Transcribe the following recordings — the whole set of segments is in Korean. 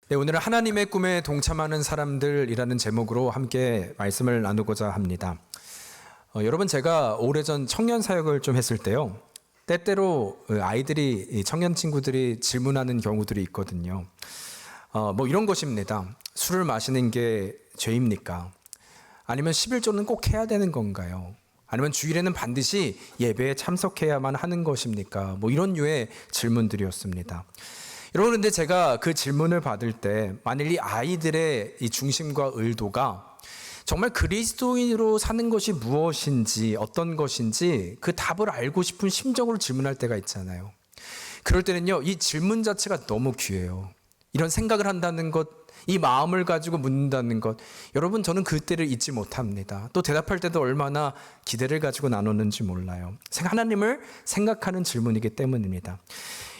네, 오늘은 하나님의 꿈에 동참하는 사람들이라는 제목으로 함께 말씀을 나누고자 합니다. 여러분, 제가 오래전 청년 사역을 좀 했을 때요, 때때로 아이들이, 청년 친구들이 질문하는 경우들이 있거든요. 뭐 이런 것입니다. 술을 마시는 게 죄입니까? 아니면 11조는 꼭 해야 되는 건가요? 아니면 주일에는 반드시 예배에 참석해야만 하는 것입니까? 뭐 이런 류의 질문들이었습니다. 여러분, 근데 제가 그 질문을 받을 때 만일 이 아이들의 이 중심과 의도가 정말 그리스도인으로 사는 것이 무엇인지, 어떤 것인지 그 답을 알고 싶은 심정으로 질문할 때가 있잖아요. 그럴 때는요, 이 질문 자체가 너무 귀해요. 이런 생각을 한다는 것, 이 마음을 가지고 묻는다는 것, 여러분, 저는 그때를 잊지 못합니다. 또 대답할 때도 얼마나 기대를 가지고 나누는지 몰라요. 하나님을 생각하는 질문이기 때문입니다.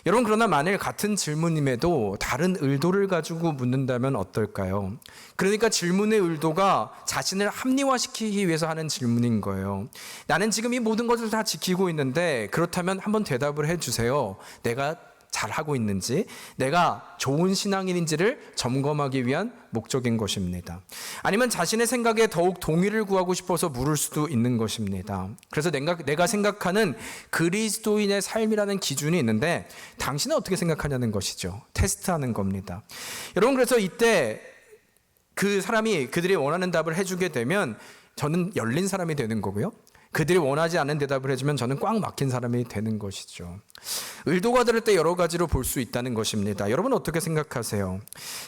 여러분, 그러나 만일 같은 질문임에도 다른 의도를 가지고 묻는다면 어떨까요? 그러니까 질문의 의도가 자신을 합리화시키기 위해서 하는 질문인 거예요. 나는 지금 이 모든 것을 다 지키고 있는데 그렇다면 한번 대답을 해주세요. 내가 잘하고 있는지, 내가 좋은 신앙인인지를 점검하기 위한 목적인 것입니다. 아니면 자신의 생각에 더욱 동의를 구하고 싶어서 물을 수도 있는 것입니다. 그래서 내가 생각하는 그리스도인의 삶이라는 기준이 있는데 당신은 어떻게 생각하냐는 것이죠. 테스트하는 겁니다. 여러분, 그래서 이때 그 사람이 그들이 원하는 답을 해주게 되면 저는 열린 사람이 되는 거고요. 그들이 원하지 않는 대답을 해주면 저는 꽉 막힌 사람이 되는 것이죠. 의도가 다를 때 여러 가지로 볼 수 있다는 것입니다. 여러분, 어떻게 생각하세요?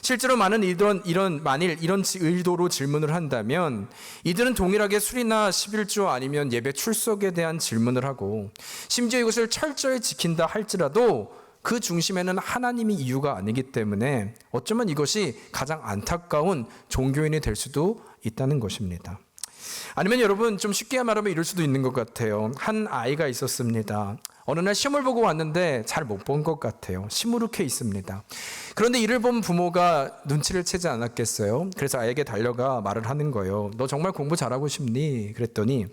실제로 만일 이런 의도로 질문을 한다면 이들은 동일하게 술이나 11조 아니면 예배 출석에 대한 질문을 하고, 심지어 이것을 철저히 지킨다 할지라도 그 중심에는 하나님이 이유가 아니기 때문에 어쩌면 이것이 가장 안타까운 종교인이 될 수도 있다는 것입니다. 아니면 여러분, 좀 쉽게 말하면 이럴 수도 있는 것 같아요. 한 아이가 있었습니다. 어느 날 시험을 보고 왔는데 잘 못 본 것 같아요. 시무룩해 있습니다. 그런데 이를 본 부모가 눈치를 채지 않았겠어요? 그래서 아이에게 달려가 말을 하는 거예요. 너 정말 공부 잘하고 싶니? 그랬더니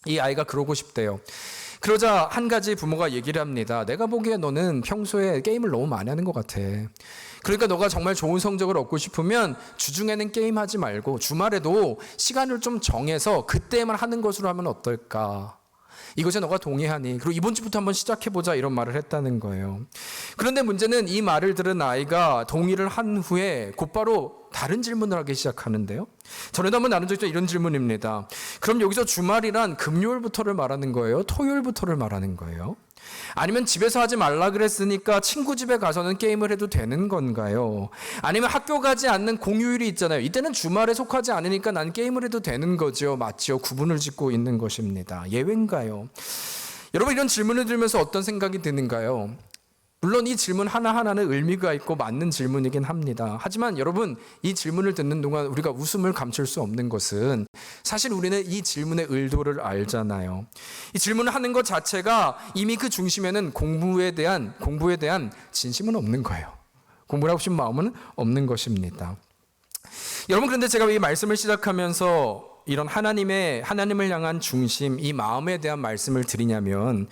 이 아이가 그러고 싶대요. 그러자 한 가지 부모가 얘기를 합니다. 내가 보기에 너는 평소에 게임을 너무 많이 하는 것 같아. 그러니까 너가 정말 좋은 성적을 얻고 싶으면 주중에는 게임하지 말고 주말에도 시간을 좀 정해서 그때만 하는 것으로 하면 어떨까? 이것에 너가 동의하니? 그리고 이번 주부터 한번 시작해보자, 이런 말을 했다는 거예요. 그런데 문제는 이 말을 들은 아이가 동의를 한 후에 곧바로 다른 질문을 하기 시작하는데요. 전에도 한번 나눈 적 있죠. 이런 질문입니다. 그럼 여기서 주말이란 금요일부터를 말하는 거예요? 토요일부터를 말하는 거예요? 아니면 집에서 하지 말라 그랬으니까 친구 집에 가서는 게임을 해도 되는 건가요? 아니면 학교 가지 않는 공휴일이 있잖아요. 이때는 주말에 속하지 않으니까 난 게임을 해도 되는 거죠. 맞죠? 구분을 짓고 있는 것입니다. 예외인가요? 여러분, 이런 질문을 들으면서 어떤 생각이 드는가요? 물론 이 질문 하나하나는 의미가 있고 맞는 질문이긴 합니다. 하지만 여러분, 이 질문을 듣는 동안 우리가 웃음을 감출 수 없는 것은 사실 우리는 이 질문의 의도를 알잖아요. 이 질문을 하는 것 자체가 이미 그 중심에는 공부에 대한 진심은 없는 거예요. 공부를 하고 싶은 마음은 없는 것입니다. 여러분, 그런데 제가 이 말씀을 시작하면서 이런 하나님을 향한 중심, 이 마음에 대한 말씀을 드리냐면,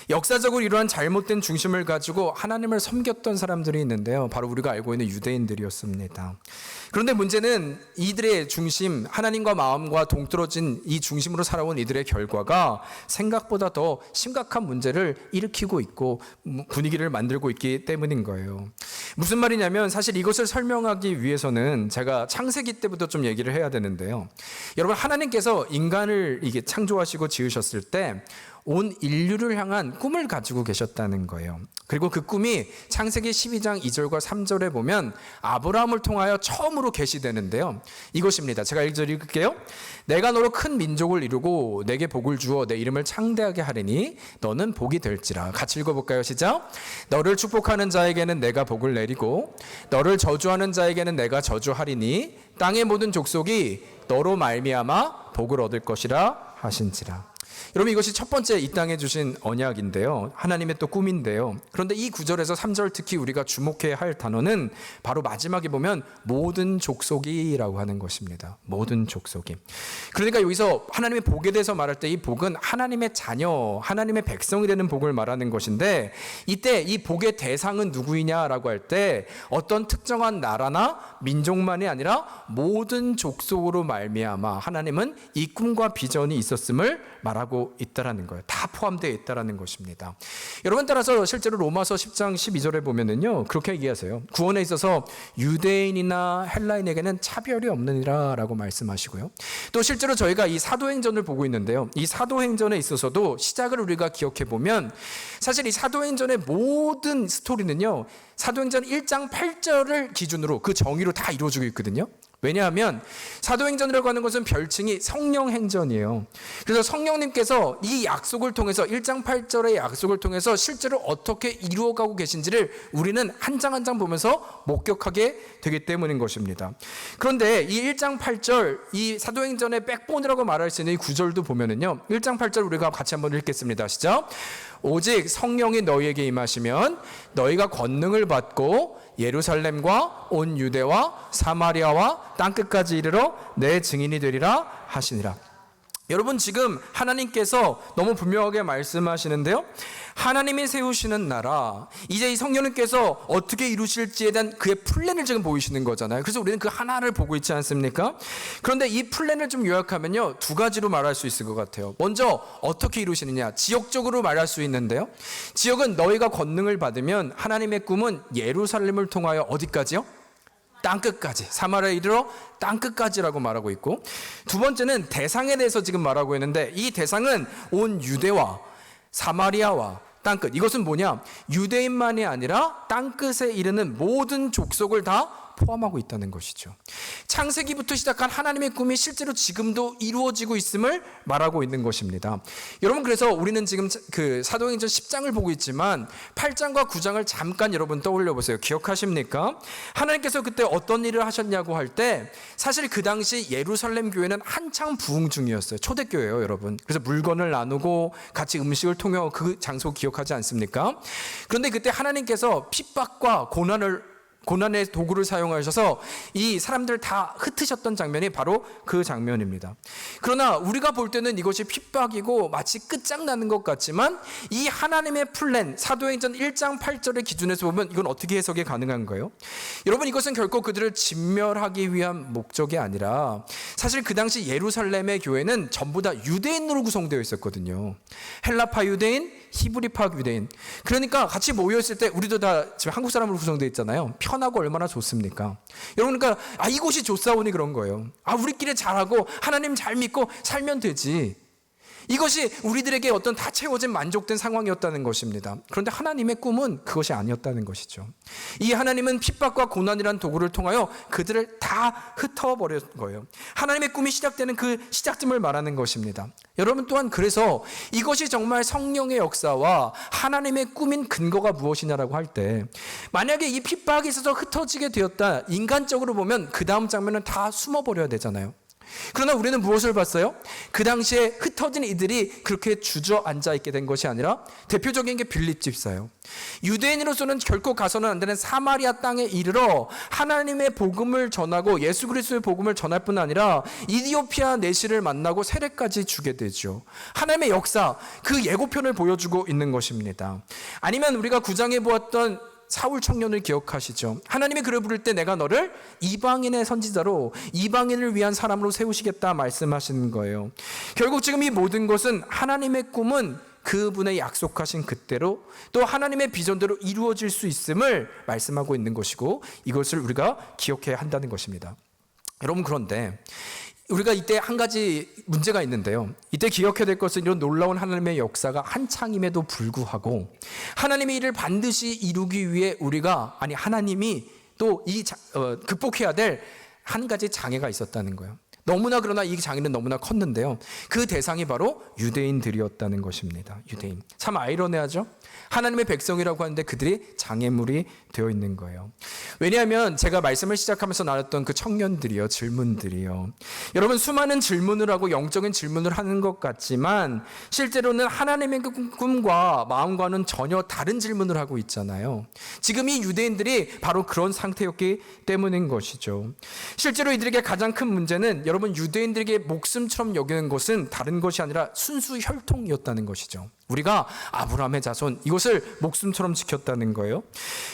역사적으로 이러한 잘못된 중심을 가지고 하나님을 섬겼던 사람들이 있는데요. 바로 우리가 알고 있는 유대인들이었습니다. 그런데 문제는 이들의 중심, 하나님과 마음과 동떨어진 이 중심으로 살아온 이들의 결과가 생각보다 더 심각한 문제를 일으키고 있고 분위기를 만들고 있기 때문인 거예요. 무슨 말이냐면, 사실 이것을 설명하기 위해서는 제가 창세기 때부터 좀 얘기를 해야 되는데요. 여러분, 하나님께서 인간을 창조하시고 지으셨을 때 온 인류를 향한 꿈을 가지고 계셨다는 거예요. 그리고 그 꿈이 창세기 12장 2절과 3절에 보면 아브라함을 통하여 처음으로 계시되는데요. 이것입니다. 제가 읽을게요. 내가 너로 큰 민족을 이루고 내게 복을 주어 내 이름을 창대하게 하리니 너는 복이 될지라. 같이 읽어볼까요? 시작. 너를 축복하는 자에게는 내가 복을 내리고 너를 저주하는 자에게는 내가 저주하리니 땅의 모든 족속이 너로 말미암아 복을 얻을 것이라 하신지라. 여러분 이것이 첫 번째 이 땅에 주신 언약인데요. 하나님의 또 꿈인데요. 그런데 이 9절에서 3절 특히 우리가 주목해야 할 단어는 바로 마지막에 보면 모든 족속이라고 하는 것입니다. 모든 족속이. 그러니까 여기서 하나님의 복에 대해서 말할 때 이 복은 하나님의 자녀, 하나님의 백성이 되는 복을 말하는 것인데 이때 이 복의 대상은 누구이냐라고 할 때 어떤 특정한 나라나 민족만이 아니라 모든 족속으로 말미암아 하나님은 이 꿈과 비전이 있었음을 말하고 있다라는 거예요. 다 포함되어 있다라는 것입니다. 여러분 따라서 실제로 로마서 10장 12절에 보면은요 그렇게 얘기하세요. 구원에 있어서 유대인이나 헬라인에게는 차별이 없느니라라고 말씀하시고요. 또 실제로 저희가 이 사도행전을 보고 있는데요. 이 사도행전에 있어서도 시작을 우리가 기억해 보면 사실 이 사도행전의 모든 스토리는요. 사도행전 1장 8절을 기준으로 그 정의로 다 이루어지고 있거든요. 왜냐하면 사도행전이라고 하는 것은 별칭이 성령행전이에요. 그래서 성령님께서 이 약속을 통해서 1장 8절의 약속을 통해서 실제로 어떻게 이루어가고 계신지를 우리는 한 장 한 장 보면서 목격하게 되기 때문인 것입니다. 그런데 이 1장 8절 이 사도행전의 백본이라고 말할 수 있는 이 구절도 보면은요 1장 8절 우리가 같이 한번 읽겠습니다. 시작. 오직 성령이 너희에게 임하시면 너희가 권능을 받고 예루살렘과 온 유대와 사마리아와 땅끝까지 이르러 내 증인이 되리라 하시니라. 여러분 지금 하나님께서 너무 분명하게 말씀하시는데요. 하나님이 세우시는 나라, 이제 이 성령님께서 어떻게 이루실지에 대한 그의 플랜을 지금 보이시는 거잖아요. 그래서 우리는 그 하나를 보고 있지 않습니까? 그런데 이 플랜을 좀 요약하면요 2가지로 말할 수 있을 것 같아요. 먼저 어떻게 이루시느냐, 지역적으로 말할 수 있는데요. 지역은 너희가 권능을 받으면 하나님의 꿈은 예루살렘을 통하여 어디까지요? 땅끝까지, 사마리아 이르러 땅끝까지라고 말하고 있고, 두 번째는 대상에 대해서 지금 말하고 있는데 이 대상은 온 유대와 사마리아와 땅끝, 이것은 뭐냐? 유대인만이 아니라 땅끝에 이르는 모든 족속을 다 포함하고 있다는 것이죠. 창세기부터 시작한 하나님의 꿈이 실제로 지금도 이루어지고 있음을 말하고 있는 것입니다. 여러분 그래서 우리는 지금 그 사도행전 10장을 보고 있지만 8장과 9장을 잠깐 여러분 떠올려 보세요. 기억하십니까? 하나님께서 그때 어떤 일을 하셨냐고 할 때 사실 그 당시 예루살렘 교회는 한창 부흥 중이었어요. 초대교회예요, 여러분. 그래서 물건을 나누고 같이 음식을 통해 그 장소 기억하지 않습니까? 그런데 그때 하나님께서 핍박과 고난의 도구를 사용하셔서 이 사람들 다 흩으셨던 장면이 바로 그 장면입니다. 그러나 우리가 볼 때는 이것이 핍박이고 마치 끝장나는 것 같지만 이 하나님의 플랜, 사도행전 1장 8절의 기준에서 보면 이건 어떻게 해석이 가능한 거예요? 여러분 이것은 결코 그들을 진멸하기 위한 목적이 아니라 사실 그 당시 예루살렘의 교회는 전부 다 유대인으로 구성되어 있었거든요. 헬라파 유대인, 히브리파 유대인. 그러니까 같이 모여있을 때 우리도 다 지금 한국 사람으로 구성되어 있잖아요. 편하고 얼마나 좋습니까? 여러분 그러니까 이곳이 좋사오니 그런 거예요. 우리끼리 잘하고 하나님 잘 믿고 살면 되지. 이것이 우리들에게 어떤 다 채워진 만족된 상황이었다는 것입니다. 그런데 하나님의 꿈은 그것이 아니었다는 것이죠. 이 하나님은 핍박과 고난이라는 도구를 통하여 그들을 다 흩어버린 거예요. 하나님의 꿈이 시작되는 그 시작점을 말하는 것입니다. 여러분 또한 그래서 이것이 정말 성령의 역사와 하나님의 꿈인 근거가 무엇이냐라고 할 때 만약에 이 핍박이 있어서 흩어지게 되었다, 인간적으로 보면 그 다음 장면은 다 숨어버려야 되잖아요. 그러나 우리는 무엇을 봤어요? 그 당시에 흩어진 이들이 그렇게 주저앉아 있게 된 것이 아니라 대표적인 게 빌립 집사예요. 유대인으로서는 결코 가서는 안 되는 사마리아 땅에 이르러 하나님의 복음을 전하고 예수 그리스도의 복음을 전할 뿐 아니라 이디오피아 내시를 만나고 세례까지 주게 되죠. 하나님의 역사, 그 예고편을 보여주고 있는 것입니다. 아니면 우리가 9장에 보았던 사울 청년을 기억하시죠? 하나님이 그를 부를 때 내가 너를 이방인의 선지자로 이방인을 위한 사람으로 세우시겠다 말씀하시는 거예요. 결국 지금 이 모든 것은 하나님의 꿈은 그분의 약속하신 그때로 또 하나님의 비전대로 이루어질 수 있음을 말씀하고 있는 것이고 이것을 우리가 기억해야 한다는 것입니다. 여러분 그런데 우리가 이때 한 가지 문제가 있는데요. 이때 기억해야 될 것은 이런 놀라운 하나님의 역사가 한창임에도 불구하고 하나님의 일을 반드시 이루기 위해 하나님이 또 극복해야 될 한 가지 장애가 있었다는 거예요. 너무나 그러나 이 장애는 너무나 컸는데요. 그 대상이 바로 유대인들이었다는 것입니다. 유대인. 참 아이러니하죠? 하나님의 백성이라고 하는데 그들이 장애물이 되어 있는 거예요. 왜냐하면 제가 말씀을 시작하면서 나눴던 그 청년들이요, 질문들이요. 여러분, 수많은 질문을 하고 영적인 질문을 하는 것 같지만 실제로는 하나님의 그 꿈과 마음과는 전혀 다른 질문을 하고 있잖아요. 지금 이 유대인들이 바로 그런 상태였기 때문인 것이죠. 실제로 이들에게 가장 큰 문제는 여러분, 유대인들에게 목숨처럼 여기는 것은 다른 것이 아니라 순수 혈통이었다는 것이죠. 우리가 아브라함의 자손, 이것을 목숨처럼 지켰다는 거예요.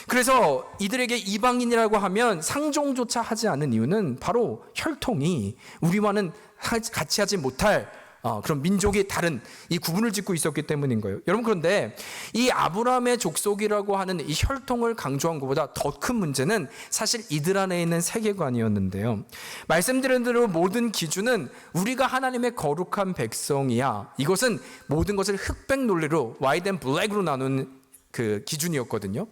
그래서 이들에게 이방인이라고 하면 상종조차 하지 않은 이유는 바로 혈통이 우리와는 같이 하지 못할 그런 민족이 다른 이 구분을 짓고 있었기 때문인 거예요. 여러분, 그런데 이 아브라함의 족속이라고 하는 이 혈통을 강조한 것보다 더 큰 문제는 사실 이들 안에 있는 세계관이었는데요. 말씀드린 대로 모든 기준은 우리가 하나님의 거룩한 백성이야, 이것은 모든 것을 흑백 논리로 white and black으로 나누는 그 기준이었거든요.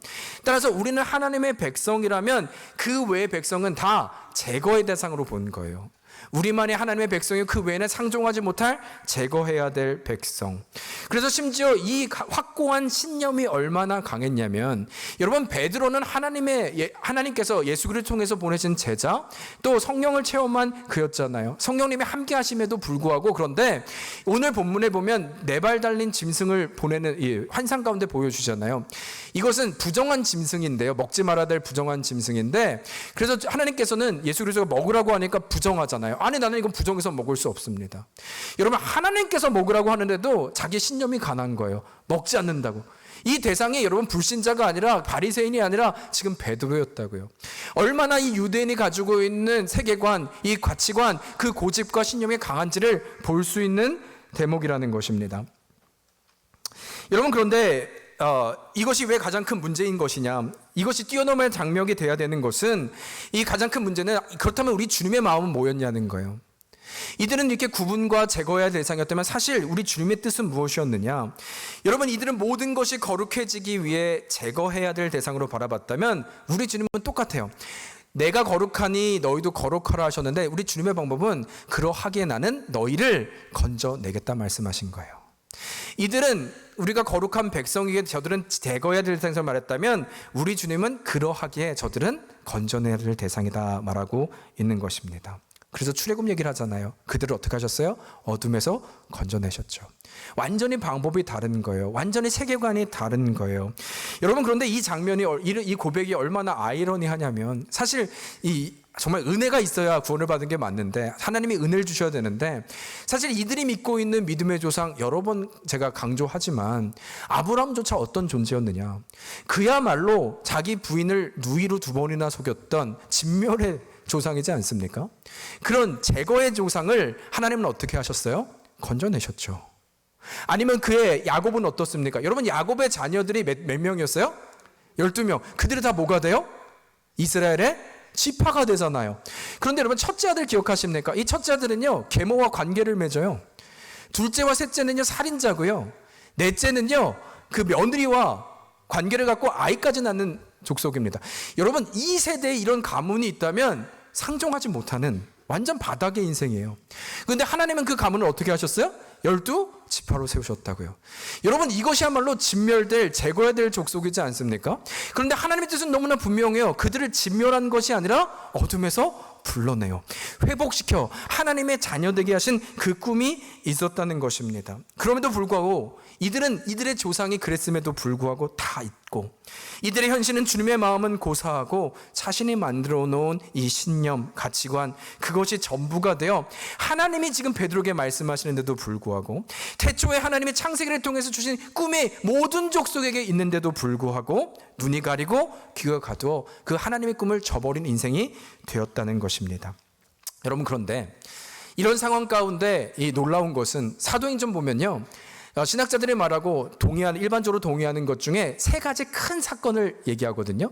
따라서 우리는 하나님의 백성이라면 그 외의 백성은 다 제거의 대상으로 본 거예요. 우리만이 하나님의 백성이 그 외에는 상종하지 못할 제거해야 될 백성. 그래서 심지어 이 확고한 신념이 얼마나 강했냐면, 여러분, 베드로는 하나님께서 예수 그리스도를 통해서 보내신 제자, 또 성령을 체험한 그였잖아요. 성령님이 함께 하심에도 불구하고, 그런데 오늘 본문에 보면 네 발 달린 짐승을 보내는 이 환상 가운데 보여주잖아요. 이것은 부정한 짐승인데요, 먹지 말아야 될 부정한 짐승인데, 그래서 하나님께서는 예수 그리스도가 먹으라고 하니까 부정하잖아요. 아니, 나는 이건 부정해서 먹을 수 없습니다. 여러분, 하나님께서 먹으라고 하는데도 자기 신념이 강한 거예요. 먹지 않는다고. 이 대상이 여러분 불신자가 아니라 바리새인이 아니라 지금 베드로였다고요. 얼마나 이 유대인이 가지고 있는 세계관, 이 가치관, 그 고집과 신념이 강한지를 볼 수 있는 대목이라는 것입니다. 여러분, 그런데 이것이 왜 가장 큰 문제인 것이냐, 이것이 뛰어넘을 장벽이 돼야 되는 것은, 이 가장 큰 문제는 그렇다면 우리 주님의 마음은 뭐였냐는 거예요. 이들은 이렇게 구분과 제거해야 할 대상이었다면 사실 우리 주님의 뜻은 무엇이었느냐. 여러분, 이들은 모든 것이 거룩해지기 위해 제거해야 될 대상으로 바라봤다면 우리 주님은 똑같아요. 내가 거룩하니 너희도 거룩하라 하셨는데, 우리 주님의 방법은 그러하기에 나는 너희를 건져내겠다 말씀하신 거예요. 이들은 우리가 거룩한 백성이기에 저들은 제거해야 될 대상을 말했다면, 우리 주님은 그러하기에 저들은 건져내야 될 대상이다 말하고 있는 것입니다. 그래서 출애굽 얘기를 하잖아요. 그들을 어떻게 하셨어요? 어둠에서 건져내셨죠. 완전히 방법이 다른 거예요. 완전히 세계관이 다른 거예요. 여러분, 그런데 이 장면이, 이 고백이 얼마나 아이러니하냐면, 사실 정말 은혜가 있어야 구원을 받은 게 맞는데, 하나님이 은혜를 주셔야 되는데, 사실 이들이 믿고 있는 믿음의 조상, 여러 번 제가 강조하지만 아브라함조차 어떤 존재였느냐. 그야말로 자기 부인을 누이로 2번이나 속였던 진멸의 조상이지 않습니까? 그런 제거의 조상을 하나님은 어떻게 하셨어요? 건져내셨죠. 아니면 그의 야곱은 어떻습니까? 여러분, 야곱의 자녀들이 몇 명이었어요? 12명. 그들이 다 뭐가 돼요? 이스라엘의 지파가 되잖아요. 그런데 여러분, 첫째 아들 기억하십니까? 이 첫째 아들은요, 계모와 관계를 맺어요. 둘째와 셋째는요, 살인자고요. 넷째는요, 그 며느리와 관계를 갖고 아이까지 낳는 족속입니다. 여러분, 이 세대에 이런 가문이 있다면 상종하지 못하는 완전 바닥의 인생이에요. 그런데 하나님은 그 가문을 어떻게 하셨어요? 12지파로 세우셨다고요. 여러분, 이것이야말로 진멸될, 제거해야 될 족속이지 않습니까? 그런데 하나님의 뜻은 너무나 분명해요. 그들을 진멸한 것이 아니라 어둠에서 불러내요. 회복시켜 하나님의 자녀 되게 하신 그 꿈이 있었다는 것입니다. 그럼에도 불구하고 이들의 조상이 그랬음에도 불구하고 다 있고, 이들의 현실은 주님의 마음은 고사하고 자신이 만들어 놓은 이 신념, 가치관, 그것이 전부가 되어 하나님이 지금 베드로에게 말씀하시는데도 불구하고, 태초에 하나님의 창세기를 통해서 주신 꿈이 모든 족속에게 있는데도 불구하고 눈이 가리고 귀가 가두어 그 하나님의 꿈을 저버린 인생이 되었다는 것입니다. 여러분, 그런데 이런 상황 가운데 이 놀라운 것은 사도행전 보면요, 신학자들이 말하고 일반적으로 동의하는 것 중에 3가지 큰 사건을 얘기하거든요.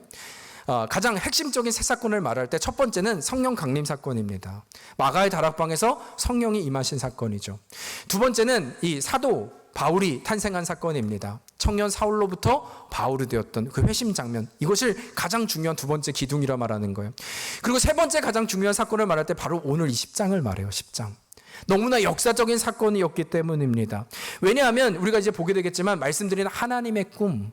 가장 핵심적인 3사건을 말할 때 첫 번째는 성령 강림 사건입니다. 마가의 다락방에서 성령이 임하신 사건이죠. 두 번째는 이 사도 바울이 탄생한 사건입니다. 청년 사울로부터 바울이 되었던 그 회심 장면, 이것을 가장 중요한 두 번째 기둥이라 말하는 거예요. 그리고 세 번째 가장 중요한 사건을 말할 때 바로 오늘 이 10장을 말해요. 10장. 너무나 역사적인 사건이었기 때문입니다. 왜냐하면 우리가 이제 보게 되겠지만 말씀드린 하나님의 꿈,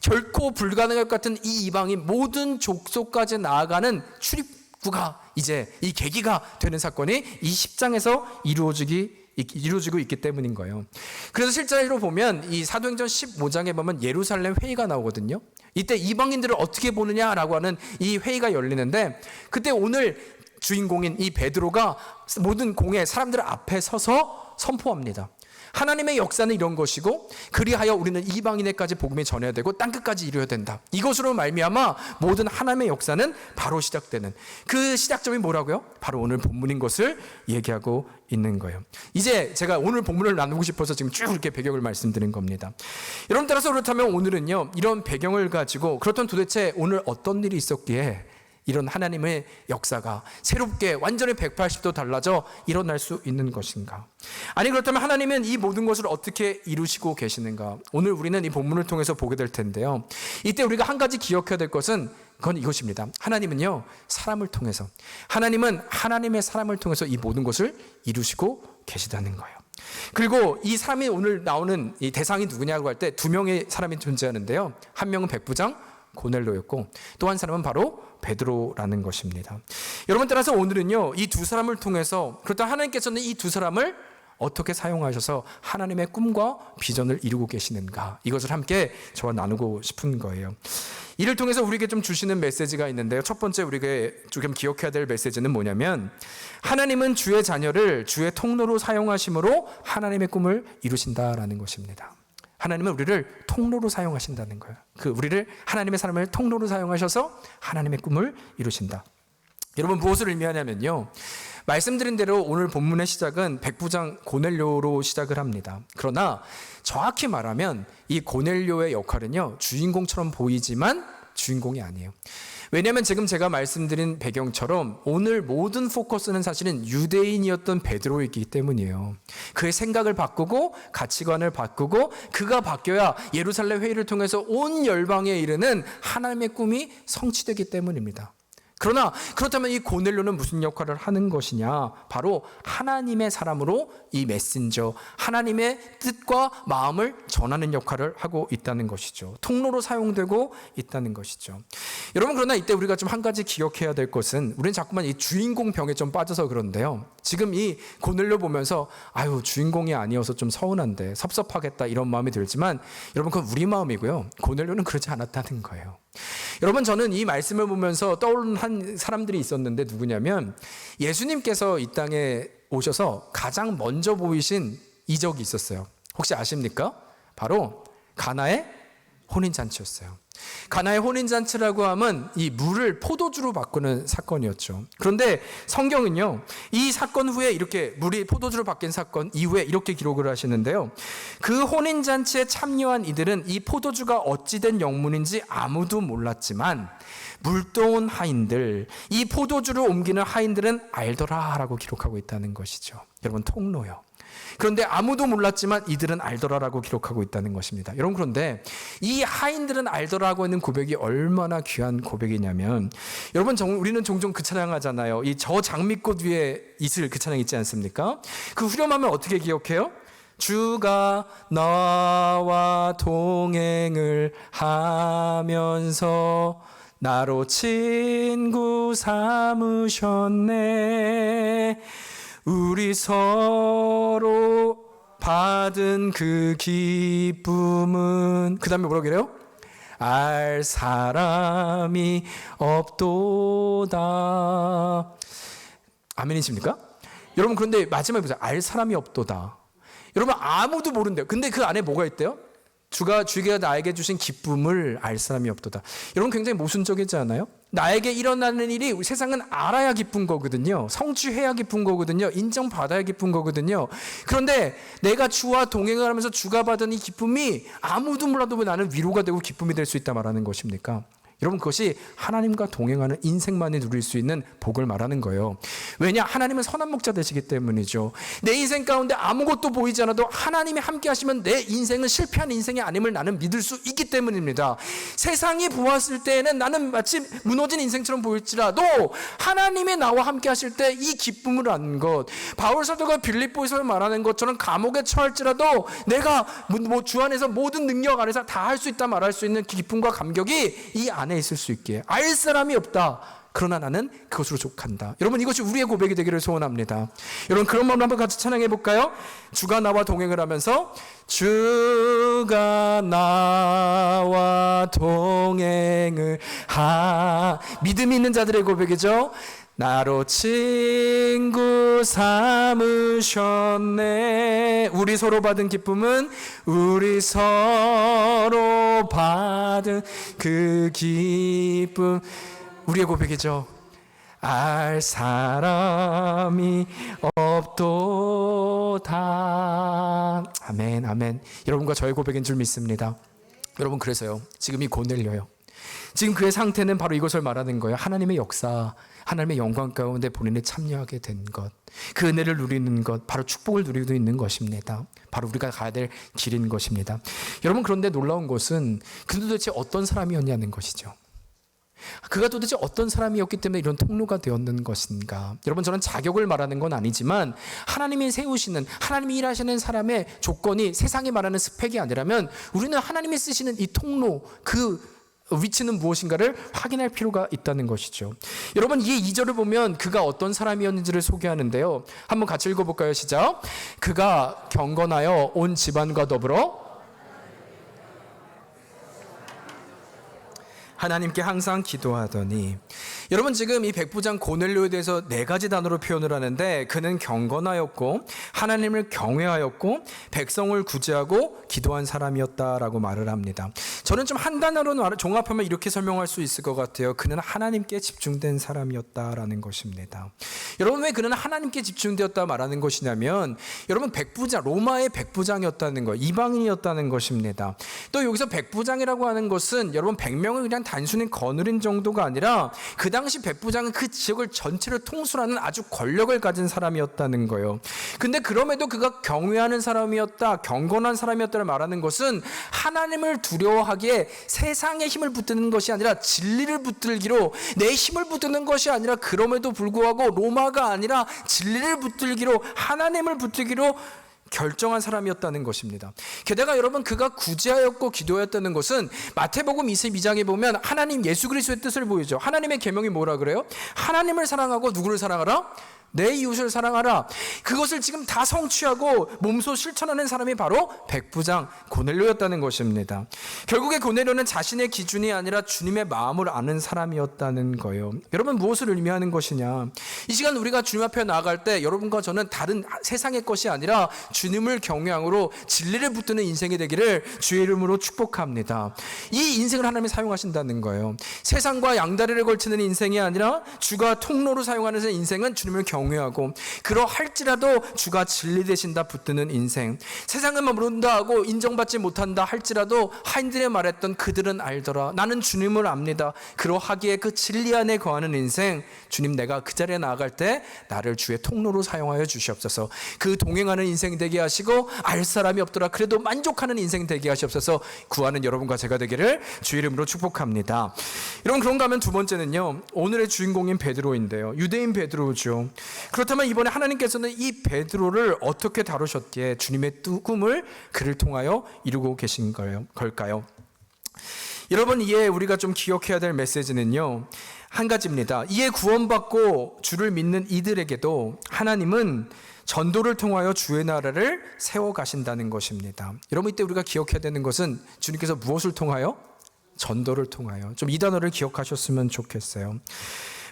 결코 불가능할 것 같은 이 이방이 모든 족속까지 나아가는 출입구가 이제 이 계기가 되는 사건이 이 10장에서 이루어지고 있기 때문인 거예요. 그래서 실제로 보면 이 사도행전 15장에 보면 예루살렘 회의가 나오거든요. 이때 이방인들을 어떻게 보느냐라고 하는 이 회의가 열리는데, 그때 오늘 주인공인 이 베드로가 모든 공회 사람들 앞에 서서 선포합니다. 하나님의 역사는 이런 것이고, 그리하여 우리는 이방인에까지 복음이 전해야 되고 땅끝까지 이루어야 된다. 이것으로 말미암아 모든 하나님의 역사는 바로 시작되는, 그 시작점이 뭐라고요? 바로 오늘 본문인 것을 얘기하고 있는 거예요. 이제 제가 오늘 본문을 나누고 싶어서 지금 쭉 이렇게 배경을 말씀드린 겁니다. 여러분, 따라서 그렇다면 오늘은요, 이런 배경을 가지고 그렇다면 도대체 오늘 어떤 일이 있었기에 이런 하나님의 역사가 새롭게 완전히 180도 달라져 일어날 수 있는 것인가? 아니, 그렇다면 하나님은 이 모든 것을 어떻게 이루시고 계시는가? 오늘 우리는 이 본문을 통해서 보게 될 텐데요. 이때 우리가 한 가지 기억해야 될 것은 그건 이것입니다. 하나님은요, 사람을 통해서, 하나님은 하나님의 사람을 통해서 이 모든 것을 이루시고 계시다는 거예요. 그리고 이 사람이 오늘 나오는 이 대상이 누구냐고 할 때 두 명의 사람이 존재하는데요. 한 명은 백부장 고넬료였고, 또 한 사람은 바로 베드로라는 것입니다. 여러분, 따라서 오늘은요, 이 두 사람을 통해서, 그렇다면 하나님께서는 이 두 사람을 어떻게 사용하셔서 하나님의 꿈과 비전을 이루고 계시는가, 이것을 함께 저와 나누고 싶은 거예요. 이를 통해서 우리에게 좀 주시는 메시지가 있는데요. 첫 번째 우리가 조금 기억해야 될 메시지는 뭐냐면, 하나님은 주의 자녀를 주의 통로로 사용하심으로 하나님의 꿈을 이루신다라는 것입니다. 하나님은 우리를 통로로 사용하신다는 거예요. 우리를, 하나님의 사람을 통로로 사용하셔서 하나님의 꿈을 이루신다. 여러분, 무엇을 의미하냐면요, 말씀드린 대로 오늘 본문의 시작은 백부장 고넬료로 시작을 합니다. 그러나 정확히 말하면 이 고넬료의 역할은요, 주인공처럼 보이지만 주인공이 아니에요. 왜냐하면 지금 제가 말씀드린 배경처럼 오늘 모든 포커스는 사실은 유대인이었던 베드로이기 때문이에요. 그의 생각을 바꾸고 가치관을 바꾸고 그가 바뀌어야 예루살렘 회의를 통해서 온 열방에 이르는 하나님의 꿈이 성취되기 때문입니다. 그러나 그렇다면 이 고넬료는 무슨 역할을 하는 것이냐? 바로 하나님의 사람으로 이 메신저, 하나님의 뜻과 마음을 전하는 역할을 하고 있다는 것이죠. 통로로 사용되고 있다는 것이죠. 여러분, 그러나 이때 우리가 좀 한 가지 기억해야 될 것은, 우리는 자꾸만 이 주인공 병에 좀 빠져서 그런데요, 지금 이 고넬료 보면서 아유, 주인공이 아니어서 좀 서운한데 섭섭하겠다 이런 마음이 들지만, 여러분, 그건 우리 마음이고요, 고넬료는 그렇지 않았다는 거예요. 여러분, 저는 이 말씀을 보면서 떠오르는 한 사람들이 있었는데, 누구냐면 예수님께서 이 땅에 오셔서 가장 먼저 보이신 이적이 있었어요. 혹시 아십니까? 바로 가나의 혼인잔치였어요. 가나의 혼인잔치라고 하면 이 물을 포도주로 바꾸는 사건이었죠. 그런데 성경은요, 이 사건 후에 이렇게 물이 포도주로 바뀐 사건 이후에 이렇게 기록을 하시는데요, 그 혼인잔치에 참여한 이들은 이 포도주가 어찌된 영문인지 아무도 몰랐지만 물도온 하인들, 이 포도주를 옮기는 하인들은 알더라라고 기록하고 있다는 것이죠. 여러분, 통로요. 그런데 아무도 몰랐지만 이들은 알더라라고 기록하고 있다는 것입니다. 여러분, 그런데 이 하인들은 알더라고 하는 고백이 얼마나 귀한 고백이냐면, 여러분, 우리는 종종 그 찬양 하잖아요. 이 저 장미꽃 위에 이슬, 그 찬양 있지 않습니까? 그 후렴하면 어떻게 기억해요? 주가 나와 동행을 하면서 나로 친구 삼으셨네. 우리 서로 받은 그 기쁨은, 그 다음에 뭐라고 그래요? 알 사람이 없도다. 아멘이십니까? 여러분, 그런데 마지막에 보세요. 알 사람이 없도다. 여러분, 아무도 모른대요. 근데 그 안에 뭐가 있대요? 주가 나에게 주신 기쁨을 알 사람이 없도다. 여러분, 굉장히 모순적이지 않아요? 나에게 일어나는 일이 세상은 알아야 기쁜 거거든요. 성취해야 기쁜 거거든요. 인정받아야 기쁜 거거든요. 그런데 내가 주와 동행을 하면서 주가 받은 이 기쁨이 아무도 몰라도 왜 나는 위로가 되고 기쁨이 될 수 있다 말하는 것입니까? 여러분, 그것이 하나님과 동행하는 인생만이 누릴 수 있는 복을 말하는 거예요. 왜냐? 하나님은 선한 목자 되시기 때문이죠. 내 인생 가운데 아무것도 보이지 않아도 하나님이 함께 하시면 내 인생은 실패한 인생이 아님을 나는 믿을 수 있기 때문입니다. 세상이 보았을 때에는 나는 마치 무너진 인생처럼 보일지라도 하나님이 나와 함께 하실 때 이 기쁨을 아는 것, 바울 사도가 빌립보에서 말하는 것처럼 감옥에 처할지라도 내가 주 안에서 모든 능력 안에서 다 할 수 있다 말할 수 있는 기쁨과 감격이 이 안에 있을 수 있기에, 알 사람이 없다, 그러나 나는 그것으로 족한다. 여러분, 이것이 우리의 고백이 되기를 소원합니다. 여러분, 그런 마음으로 한번 같이 찬양해 볼까요? 주가 나와 동행을 하면서, 주가 나와 동행을 믿음이 있는 자들의 고백이죠. 나로 친구 삼으셨네. 우리 서로 받은 기쁨은 우리 서로 받은 그 기쁨, 우리의 고백이죠. 알 사람이 없도다. 아멘, 아멘. 여러분과 저의 고백인 줄 믿습니다. 여러분, 그래서요, 지금 이 고넬료요, 지금 그의 상태는 바로 이것을 말하는 거예요. 하나님의 역사, 하나님의 영광 가운데 본인이 참여하게 된 것, 그 은혜를 누리는 것, 바로 축복을 누리고 있는 것입니다. 바로 우리가 가야 될 길인 것입니다. 여러분, 그런데 놀라운 것은 그는 도대체 어떤 사람이었냐는 것이죠. 그가 도대체 어떤 사람이었기 때문에 이런 통로가 되었는 것인가. 여러분, 저는 자격을 말하는 건 아니지만 하나님이 세우시는, 하나님이 일하시는 사람의 조건이 세상이 말하는 스펙이 아니라면 우리는 하나님이 쓰시는 이 통로, 그 위치는 무엇인가를 확인할 필요가 있다는 것이죠. 여러분, 이 2절을 보면 그가 어떤 사람이었는지를 소개하는데요, 한번 같이 읽어볼까요? 시작. 그가 경건하여 온 집안과 더불어 하나님께 항상 기도하더니. 여러분, 지금 이 백부장 고넬료에 대해서 4가지 단어로 표현을 하는데, 그는 경건하였고 하나님을 경외하였고 백성을 구제하고 기도한 사람이었다라고 말을 합니다. 저는 좀 한 단어로 종합하면 이렇게 설명할 수 있을 것 같아요. 그는 하나님께 집중된 사람이었다라는 것입니다. 여러분, 왜 그는 하나님께 집중되었다 말하는 것이냐면, 여러분, 백부장, 로마의 백부장이었다는 것, 이방인이었다는 것입니다. 또 여기서 백부장이라고 하는 것은 여러분 100명을 그냥 단순히 거느린 정도가 아니라 그 당시 백부장은 그 지역을 전체를 통솔하는 아주 권력을 가진 사람이었다는 거예요. 근데 그럼에도 그가 경외하는 사람이었다, 경건한 사람이었다를 말하는 것은 하나님을 두려워하기에 세상의 힘을 붙드는 것이 아니라 진리를 붙들기로, 내 힘을 붙드는 것이 아니라 그럼에도 불구하고 로마가 아니라 진리를 붙들기로, 하나님을 붙들기로 결정한 사람이었다는 것입니다. 게다가 여러분, 그가 구제하였고 기도하였다는 것은 마태복음 22장에 보면 하나님 예수 그리스도의 뜻을 보이죠. 하나님의 계명이 뭐라 그래요? 하나님을 사랑하고 누구를 사랑하라? 내 이웃을 사랑하라. 그것을 지금 다 성취하고 몸소 실천하는 사람이 바로 백부장 고넬료였다는 것입니다. 결국에 고넬료는 자신의 기준이 아니라 주님의 마음을 아는 사람이었다는 거예요. 여러분, 무엇을 의미하는 것이냐? 이 시간 우리가 주님 앞에 나아갈 때 여러분과 저는 다른 세상의 것이 아니라 주님을 경외함으로 진리를 붙드는 인생이 되기를 주의 이름으로 축복합니다. 이 인생을 하나님이 사용하신다는 거예요. 세상과 양다리를 걸치는 인생이 아니라 주가 통로로 사용하는 인생은 주님을 경외하고, 그러할지라도 주가 진리 되신다 붙드는 인생. 세상은 모른다 하고 인정받지 못한다 할지라도 하인들이 말했던 그들은 알더라, 나는 주님을 압니다, 그러하기에 그 진리 안에 거하는 인생. 주님, 내가 그 자리에 나아갈 때 나를 주의 통로로 사용하여 주시옵소서. 그 동행하는 인생 되게 하시고, 알 사람이 없더라 그래도 만족하는 인생 되게 하시옵소서. 구하는 여러분과 제가 되기를 주의 이름으로 축복합니다. 여러분, 그런가 하면 두 번째는요, 오늘의 주인공인 베드로인데요, 유대인 베드로죠. 그렇다면 이번에 하나님께서는 이 베드로를 어떻게 다루셨기에 주님의 꿈을 그를 통하여 이루고 계신 걸까요? 여러분, 이에 우리가 좀 기억해야 될 메시지는요, 한 가지입니다. 이에 구원받고 주를 믿는 이들에게도 하나님은 전도를 통하여 주의 나라를 세워가신다는 것입니다. 여러분, 이때 우리가 기억해야 되는 것은 주님께서 무엇을 통하여? 전도를 통하여. 좀 이 단어를 기억하셨으면 좋겠어요.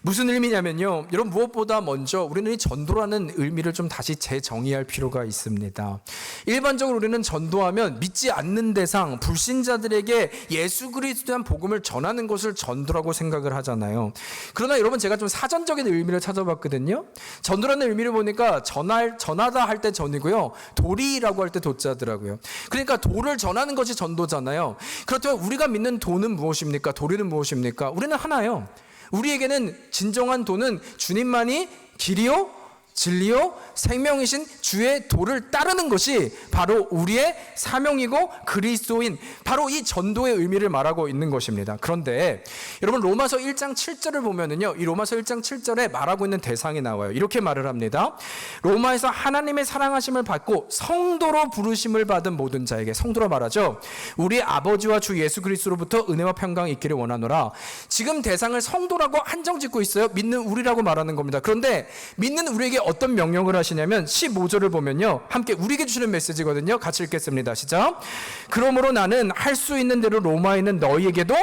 무슨 의미냐면요, 여러분, 무엇보다 먼저 우리는 이 전도라는 의미를 좀 다시 재정의할 필요가 있습니다. 일반적으로 우리는 전도하면 믿지 않는 대상, 불신자들에게 예수 그리스도에 대한 복음을 전하는 것을 전도라고 생각을 하잖아요. 그러나 여러분, 제가 좀 사전적인 의미를 찾아봤거든요. 전도라는 의미를 보니까 전하다 할 때 전이고요, 도리라고 할 때 도자더라고요. 그러니까 도를 전하는 것이 전도잖아요. 그렇다면 우리가 믿는 도는 무엇입니까? 도리는 무엇입니까? 우리는 하나요. 우리에게는 진정한 도는 주님만이 길이요 진리요 생명이신 주의 도를 따르는 것이 바로 우리의 사명이고 그리스도인, 바로 이 전도의 의미를 말하고 있는 것입니다. 그런데 여러분, 로마서 1장 7절을 보면은요, 이 로마서 1장 7절에 말하고 있는 대상이 나와요. 이렇게 말을 합니다. 로마에서 하나님의 사랑하심을 받고 성도로 부르심을 받은 모든 자에게, 성도로 말하죠. 우리 아버지와 주 예수 그리스도로부터 은혜와 평강이 있기를 원하노라. 지금 대상을 성도라고 한정 짓고 있어요. 믿는 우리라고 말하는 겁니다. 그런데 믿는 우리에게 어떤 명령을 하시냐면 15절을 보면요, 함께 우리에게 주시는 메시지거든요. 같이 읽겠습니다. 시작. 그러므로 나는 할 수 있는 대로 로마에 있는 너희에게도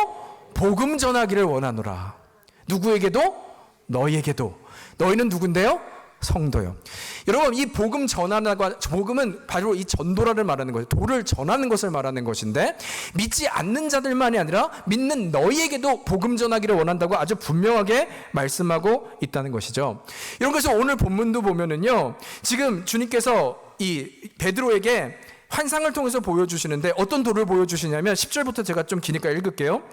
복음 전하기를 원하노라. 누구에게도? 너희에게도. 너희는 누군데요? 성도요. 여러분, 이 복음 전하다가, 복음은 바로 이 전도라를 말하는 거예요. 도를 전하는 것을 말하는 것인데, 믿지 않는 자들만이 아니라 믿는 너희에게도 복음 전하기를 원한다고 아주 분명하게 말씀하고 있다는 것이죠. 여러분, 그래서 오늘 본문도 보면은요, 지금 주님께서 이 베드로에게 환상을 통해서 보여주시는데 어떤 도를 보여주시냐면 10절부터 제가 좀 기니까 읽을게요.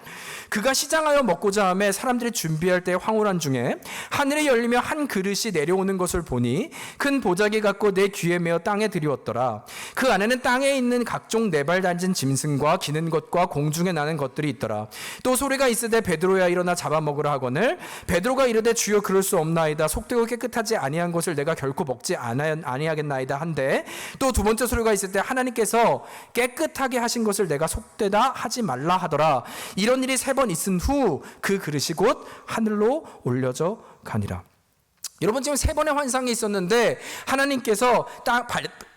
그가 시장하여 먹고자 하매 사람들이 준비할 때 황홀한 중에 하늘이 열리며 한 그릇이 내려오는 것을 보니 큰 보자기 같고 내 귀에 메어 땅에 들이웠더라. 그 안에는 땅에 있는 각종 네발 달린 짐승과 기는 것과 공중에 나는 것들이 있더라. 또 소리가 있으되 베드로야 일어나 잡아먹으라 하거늘 베드로가 이르되 주여 그럴 수 없나이다. 속되고 깨끗하지 아니한 것을 내가 결코 먹지 아니하겠나이다 한데, 또 두 번째 소리가 있을 때 하나님께서 깨끗하게 하신 것을 내가 속되다 하지 말라 하더라. 이런 일이 3번 있은 후 그 그릇이 곧 하늘로 올려져 가니라. 여러분, 지금 3번의 환상이 있었는데 하나님께서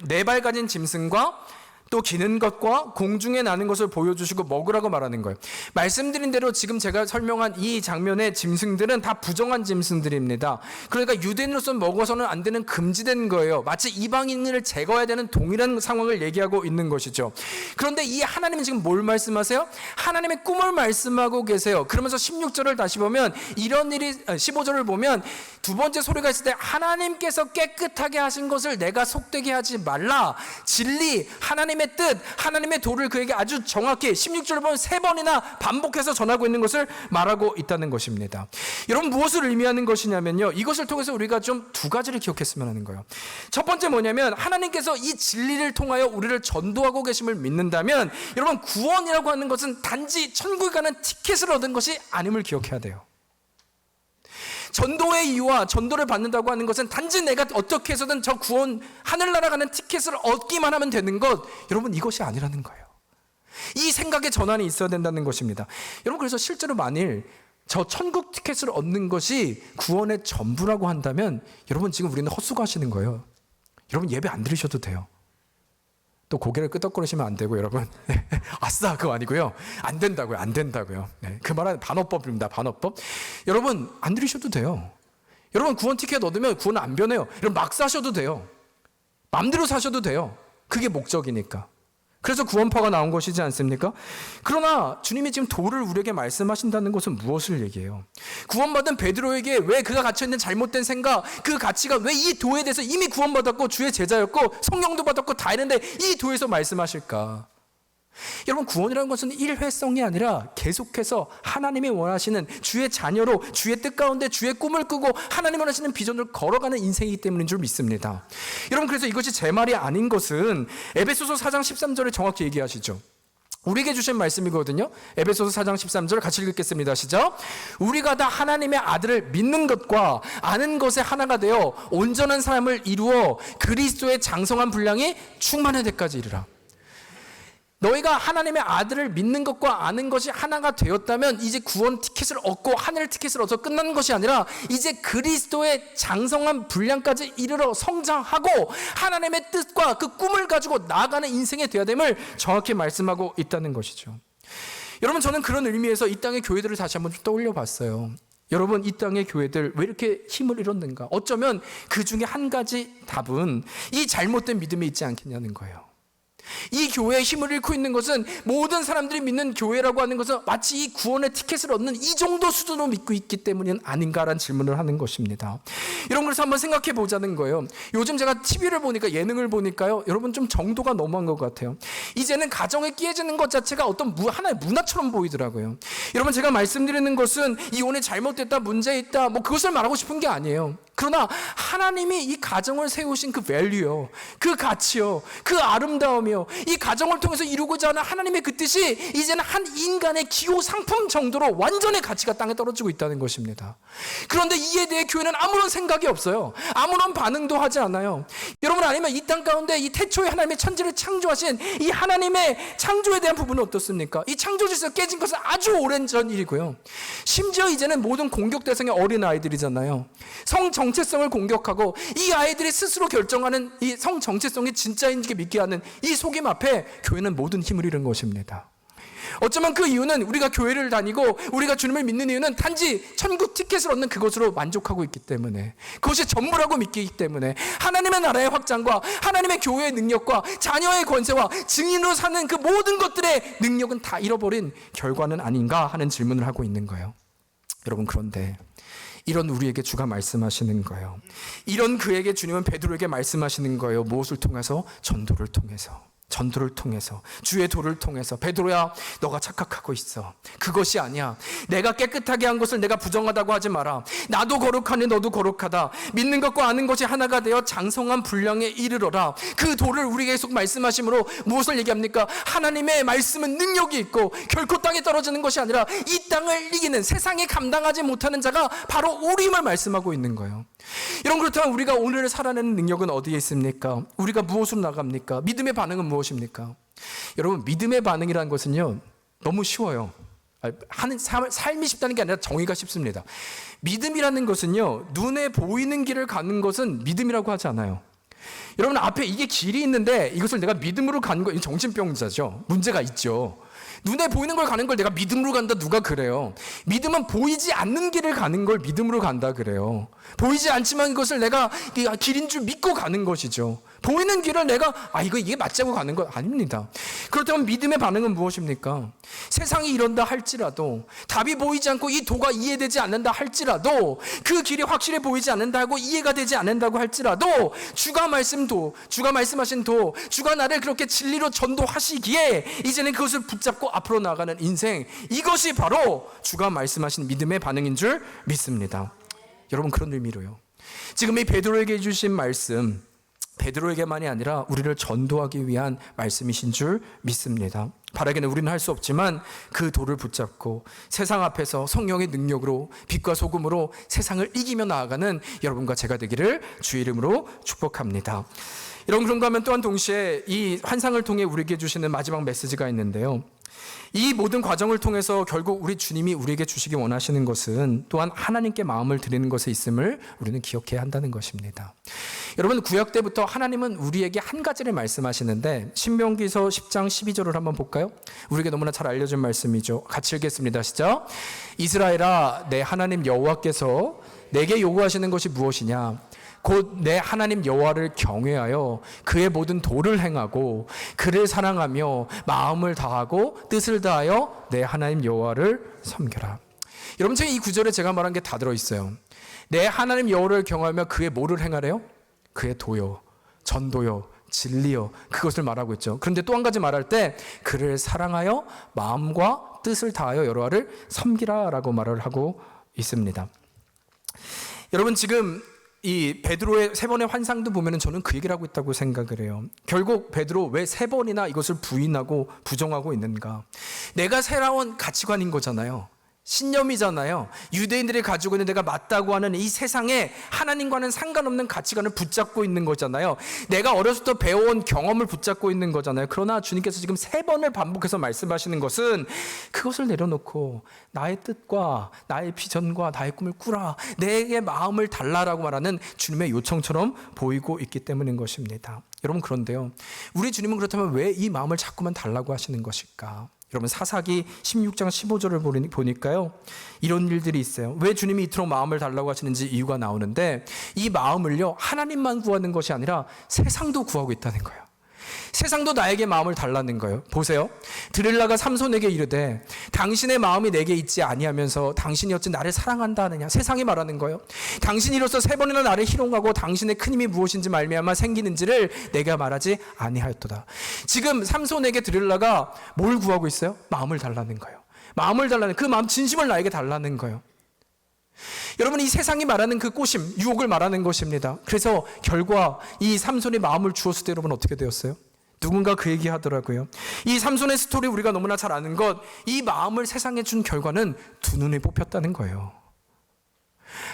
네 발 가진 짐승과 또 기는 것과 공중에 나는 것을 보여주시고 먹으라고 말하는 거예요. 말씀드린 대로 지금 제가 설명한 이 장면의 짐승들은 다 부정한 짐승들입니다. 그러니까 유대인으로서는 먹어서는 안 되는 금지된 거예요. 마치 이방인을 제거해야 되는 동일한 상황을 얘기하고 있는 것이죠. 그런데 이 하나님은 지금 뭘 말씀하세요? 하나님의 꿈을 말씀하고 계세요. 그러면서 16절을 다시 보면 이런 일이, 15절을 보면 두 번째 소리가 있을 때 하나님께서 깨끗하게 하신 것을 내가 속되게 하지 말라. 진리, 하나님의 뜻, 하나님의 도를 그에게 아주 정확히 16절을 보면 3번이나 반복해서 전하고 있는 것을 말하고 있다는 것입니다. 여러분, 무엇을 의미하는 것이냐면요, 이것을 통해서 우리가 좀 2가지를 기억했으면 하는 거예요. 첫 번째 뭐냐면, 하나님께서 이 진리를 통하여 우리를 전도하고 계심을 믿는다면, 여러분, 구원이라고 하는 것은 단지 천국에 가는 티켓을 얻은 것이 아님을 기억해야 돼요. 전도의 이유와 전도를 받는다고 하는 것은 단지 내가 어떻게 해서든 저 구원, 하늘나라 가는 티켓을 얻기만 하면 되는 것, 여러분, 이것이 아니라는 거예요. 이 생각의 전환이 있어야 된다는 것입니다. 여러분, 그래서 실제로 만일 저 천국 티켓을 얻는 것이 구원의 전부라고 한다면, 여러분, 지금 우리는 헛수고하시는 거예요. 여러분, 예배 안 드리셔도 돼요. 또 고개를 끄덕거리시면 안 되고, 여러분. 아싸, 그거 아니고요. 안 된다고요. 안 된다고요. 네, 그 말은 반어법입니다. 반어법. 여러분, 안 들이셔도 돼요. 여러분, 구원 티켓 얻으면 구원 안 변해요. 여러분, 막 사셔도 돼요. 마음대로 사셔도 돼요. 그게 목적이니까. 그래서 구원파가 나온 것이지 않습니까? 그러나 주님이 지금 도를 우리에게 말씀하신다는 것은 무엇을 얘기해요? 구원받은 베드로에게 왜 그가 갇혀있는 잘못된 생각, 그 가치가 왜 이 도에 대해서 이미 구원받았고 주의 제자였고 성령도 받았고 다 했는데 이 도에서 말씀하실까? 여러분, 구원이라는 것은 일회성이 아니라 계속해서 하나님이 원하시는 주의 자녀로 주의 뜻 가운데 주의 꿈을 꾸고 하나님이 원하시는 비전을 걸어가는 인생이기 때문인 줄 믿습니다. 여러분, 그래서 이것이 제 말이 아닌 것은 에베소서 4장 13절에 정확히 얘기하시죠. 우리에게 주신 말씀이거든요. 에베소서 4장 13절 같이 읽겠습니다. 시작. 우리가 다 하나님의 아들을 믿는 것과 아는 것에 하나가 되어 온전한 삶을 이루어 그리스도의 장성한 분량이 충만할 때까지 이르라. 너희가 하나님의 아들을 믿는 것과 아는 것이 하나가 되었다면 이제 구원 티켓을 얻고 하늘 티켓을 얻어 끝나는 것이 아니라 이제 그리스도의 장성한 분량까지 이르러 성장하고 하나님의 뜻과 그 꿈을 가지고 나아가는 인생이 되어야 됨을 정확히 말씀하고 있다는 것이죠. 여러분, 저는 그런 의미에서 이 땅의 교회들을 다시 한번 좀 떠올려 봤어요. 여러분, 이 땅의 교회들 왜 이렇게 힘을 잃었는가? 어쩌면 그 중에 한 가지 답은 이 잘못된 믿음에 있지 않겠냐는 거예요. 이 교회의 힘을 잃고 있는 것은 모든 사람들이 믿는 교회라고 하는 것은 마치 이 구원의 티켓을 얻는 이 정도 수준으로 믿고 있기 때문은 아닌가라는 질문을 하는 것입니다. 여러분, 그래서 한번 생각해 보자는 거예요. 요즘 제가 TV를 보니까, 예능을 보니까요, 여러분 좀 정도가 너무한 것 같아요. 이제는 가정에 끼어지는 것 자체가 어떤 하나의 문화처럼 보이더라고요. 여러분, 제가 말씀드리는 것은 이혼이 잘못됐다, 문제 있다, 그것을 말하고 싶은 게 아니에요. 그러나 하나님이 이 가정을 세우신 그 밸류요, 그 가치요, 그 아름다움이요, 이 가정을 통해서 이루고자 하는 하나님의 그 뜻이 이제는 한 인간의 기호 상품 정도로 완전히 가치가 땅에 떨어지고 있다는 것입니다. 그런데 이에 대해 교회는 아무런 생각이 없어요. 아무런 반응도 하지 않아요. 여러분, 아니면 이 땅 가운데 이 태초에 하나님의 천지를 창조하신 이 하나님의 창조에 대한 부분은 어떻습니까? 이 창조 질서가 깨진 것은 아주 오랜 전 일이고요. 심지어 이제는 모든 공격 대상이 어린 아이들이잖아요. 성 정체성을 공격하고 이 아이들이 스스로 결정하는 이 성 정체성이 진짜인지 믿게 하는 이 속임 앞에 교회는 모든 힘을 잃은 것입니다. 어쩌면 그 이유는, 우리가 교회를 다니고 우리가 주님을 믿는 이유는 단지 천국 티켓을 얻는 그것으로 만족하고 있기 때문에, 그것이 전부라고 믿기 때문에, 하나님의 나라의 확장과 하나님의 교회의 능력과 자녀의 권세와 증인으로 사는 그 모든 것들의 능력은 다 잃어버린 결과는 아닌가 하는 질문을 하고 있는 거예요. 여러분, 그런데 이런 우리에게 주가 말씀하시는 거예요. 이런 그에게 주님은 베드로에게 말씀하시는 거예요. 무엇을 통해서? 전도를 통해서. 전도를 통해서, 주의 도를 통해서. 베드로야, 너가 착각하고 있어. 그것이 아니야. 내가 깨끗하게 한 것을 내가 부정하다고 하지 마라. 나도 거룩하니 너도 거룩하다. 믿는 것과 아는 것이 하나가 되어 장성한 분량에 이르러라. 그 도를 우리에게 계속 말씀하심으로 무엇을 얘기합니까? 하나님의 말씀은 능력이 있고 결코 땅에 떨어지는 것이 아니라 이 땅을 이기는, 세상에 감당하지 못하는 자가 바로 우리임을 말씀하고 있는 거예요. 여러분, 그렇다면 우리가 오늘을 살아내는 능력은 어디에 있습니까? 우리가 무엇으로 나갑니까? 믿음의 반응은 무엇입니까? 여러분, 믿음의 반응이라는 것은요, 너무 쉬워요. 삶이 쉽다는 게 아니라 정의가 쉽습니다. 믿음이라는 것은요, 눈에 보이는 길을 가는 것은 믿음이라고 하지 않아요. 여러분, 앞에 이게 길이 있는데 이것을 내가 믿음으로 가는 거, 정신병자죠. 문제가 있죠. 눈에 보이는 걸 가는 걸 내가 믿음으로 간다, 누가 그래요? 믿음은 보이지 않는 길을 가는 걸 믿음으로 간다 그래요. 보이지 않지만 이것을 내가 길인 줄 믿고 가는 것이죠. 보이는 길을 내가 이게 맞자고 가는 것 아닙니다. 그렇다면 믿음의 반응은 무엇입니까? 세상이 이런다 할지라도, 답이 보이지 않고 이 도가 이해되지 않는다 할지라도, 그 길이 확실히 보이지 않는다 하고 이해가 되지 않는다고 할지라도, 주가 말씀하신 도, 주가 나를 그렇게 진리로 전도하시기에 이제는 그것을 붙잡고 앞으로 나가는 인생, 이것이 바로 주가 말씀하신 믿음의 반응인 줄 믿습니다. 여러분, 그런 의미로요, 지금 이 베드로에게 주신 말씀, 베드로에게만이 아니라 우리를 전도하기 위한 말씀이신 줄 믿습니다. 바라기는 우리는 할 수 없지만 그 도를 붙잡고 세상 앞에서 성령의 능력으로, 빛과 소금으로 세상을 이기며 나아가는 여러분과 제가 되기를 주의 이름으로 축복합니다. 여러분, 그런가 하면 또한 동시에 이 환상을 통해 우리에게 주시는 마지막 메시지가 있는데요, 이 모든 과정을 통해서 결국 우리 주님이 우리에게 주시기 원하시는 것은 또한 하나님께 마음을 드리는 것에 있음을 우리는 기억해야 한다는 것입니다. 여러분, 구약 때부터 하나님은 우리에게 한 가지를 말씀하시는데, 신명기서 10장 12절을 한번 볼까요? 우리에게 너무나 잘 알려진 말씀이죠. 같이 읽겠습니다. 시작. 이스라엘아, 내 하나님 여호와께서 내게 요구하시는 것이 무엇이냐? 곧 내 하나님 여호와를 경외하여 그의 모든 도를 행하고 그를 사랑하며 마음을 다하고 뜻을 다하여 내 하나님 여호와를 섬겨라. 여러분, 지금 이 구절에 제가 말한 게 다 들어있어요. 내 하나님 여호와를 경외하며 그의 뭐를 행하래요? 그의 도요, 전도요, 진리요, 그것을 말하고 있죠. 그런데 또 한 가지 말할 때 그를 사랑하여 마음과 뜻을 다하여 여호와를 섬기라 라고 말을 하고 있습니다. 여러분, 지금 이 베드로의 세 번의 환상도 보면은 저는 그 얘기를 하고 있다고 생각을 해요. 결국 베드로 왜 세 번이나 이것을 부인하고 부정하고 있는가? 내가 살아온 가치관인 거잖아요. 신념이잖아요. 유대인들이 가지고 있는 내가 맞다고 하는 이 세상에 하나님과는 상관없는 가치관을 붙잡고 있는 거잖아요. 내가 어렸을 때 배워온 경험을 붙잡고 있는 거잖아요. 그러나 주님께서 지금 세 번을 반복해서 말씀하시는 것은 그것을 내려놓고 나의 뜻과 나의 비전과 나의 꿈을 꾸라, 내게 마음을 달라라고 말하는 주님의 요청처럼 보이고 있기 때문인 것입니다. 여러분, 그런데요, 우리 주님은 그렇다면 왜 이 마음을 자꾸만 달라고 하시는 것일까? 여러분 사사기 16장 15절을 보니까요, 이런 일들이 있어요. 왜 주님이 이토록 마음을 달라고 하시는지 이유가 나오는데, 이 마음을요 하나님만 구하는 것이 아니라 세상도 구하고 있다는 거예요. 세상도 나에게 마음을 달라는 거예요. 보세요. 드릴라가 삼손에게 이르되 당신의 마음이 내게 있지 아니하면서 당신이 어찌 나를 사랑한다 하느냐. 세상이 말하는 거예요. 당신이로서 3번이나 나를 희롱하고 당신의 큰 힘이 무엇인지 말미암아 생기는지를 내가 말하지 아니하였도다. 지금 삼손에게 드릴라가 뭘 구하고 있어요? 마음을 달라는 거예요. 마음을 달라는, 그 마음 진심을 나에게 달라는 거예요. 여러분, 이 세상이 말하는 그 꼬심, 유혹을 말하는 것입니다. 그래서 결과 이 삼손이 마음을 주었을 때 여러분 어떻게 되었어요? 누군가 그 얘기 하더라고요. 이 삼손의 스토리 우리가 너무나 잘 아는 것, 이 마음을 세상에 준 결과는 두 눈이 뽑혔다는 거예요.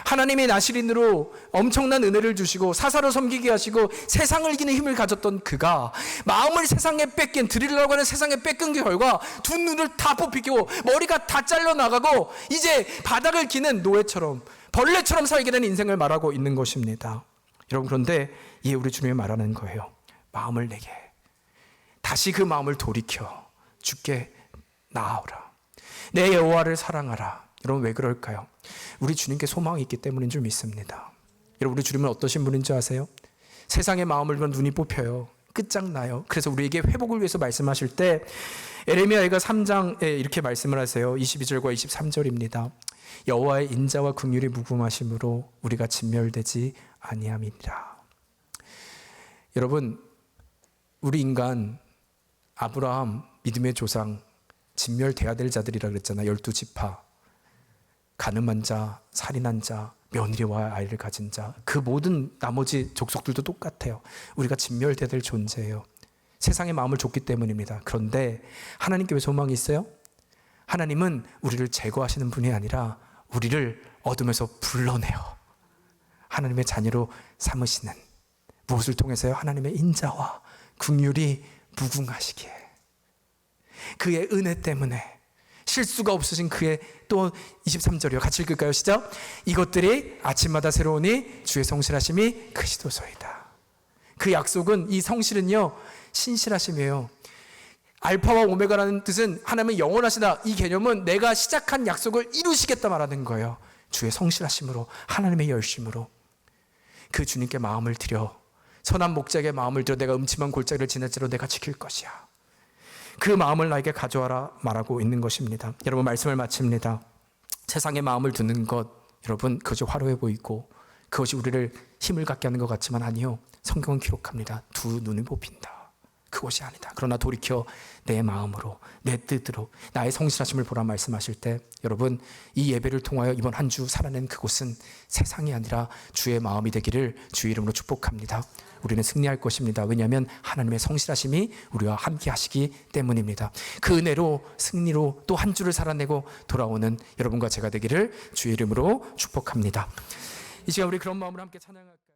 하나님이 나시린으로 엄청난 은혜를 주시고 사사로 섬기게 하시고 세상을 이기는 힘을 가졌던 그가 마음을 세상에 뺏긴, 드리려고 하는 세상에 뺏긴 결과 두 눈을 다 뽑히고 머리가 다 잘려나가고 이제 바닥을 기는 노예처럼, 벌레처럼 살게 된 인생을 말하고 있는 것입니다. 여러분, 그런데 이에 우리 주님이 말하는 거예요. 마음을 내게, 다시 그 마음을 돌이켜 주께 나아오라. 내 여호와를 사랑하라. 여러분, 왜 그럴까요? 우리 주님께 소망이 있기 때문인 줄 믿습니다. 여러분, 우리 주님은 어떠신 분인 줄 아세요? 세상의 마음을 보면 눈이 뽑혀요. 끝장나요. 그래서 우리에게 회복을 위해서 말씀하실 때 에레미야가 3장에 이렇게 말씀을 하세요. 22절과 23절입니다. 여호와의 인자와 긍휼이 무궁하심으로 우리가 진멸되지 아니함이니라. 여러분, 우리 인간 아브라함 믿음의 조상, 진멸돼야 될 자들이라 그랬잖아. 12지파. 가늠한 자, 살인한 자, 며느리와 아이를 가진 자, 그 모든 나머지 족속들도 똑같아요. 우리가 진멸돼야 될 존재예요. 세상의 마음을 줬기 때문입니다. 그런데 하나님께 왜 소망이 있어요? 하나님은 우리를 제거하시는 분이 아니라 우리를 어둠에서 불러내요. 하나님의 자녀로 삼으시는, 무엇을 통해서요? 하나님의 인자와 긍휼이 무궁하시기에, 그의 은혜 때문에, 실수가 없으신 그의, 또 23절이요. 같이 읽을까요? 시작. 이것들이 아침마다 새로우니 주의 성실하심이 크시도소이다. 그 약속은, 이 성실은요 신실하심이에요. 알파와 오메가라는 뜻은 하나님은 영원하시다. 이 개념은 내가 시작한 약속을 이루시겠다 말하는 거예요. 주의 성실하심으로, 하나님의 열심으로 그 주님께 마음을 드려, 선한 목자에게 마음을 들어 내가 음침한 골짜기를 지날지라도 내가 지킬 것이야. 그 마음을 나에게 가져와라 말하고 있는 것입니다. 여러분, 말씀을 마칩니다. 세상의 마음을 두는 것, 여러분, 그것이 화려해 보이고 그것이 우리를 힘을 갖게 하는 것 같지만 아니요. 성경은 기록합니다. 두 눈을 뽑힌다. 그것이 아니다. 그러나 돌이켜 내 마음으로, 내 뜻으로 나의 성실하심을 보라 말씀하실 때, 여러분, 이 예배를 통하여 이번 한 주 살아낸 그곳은 세상이 아니라 주의 마음이 되기를 주의 이름으로 축복합니다. 우리는 승리할 것입니다. 왜냐하면 하나님의 성실하심이 우리와 함께 하시기 때문입니다. 그 은혜로, 승리로 또 한 주를 살아내고 돌아오는 여러분과 제가 되기를 주의 이름으로 축복합니다. 이 시간 우리 그런 마음으로 함께 찬양할까요?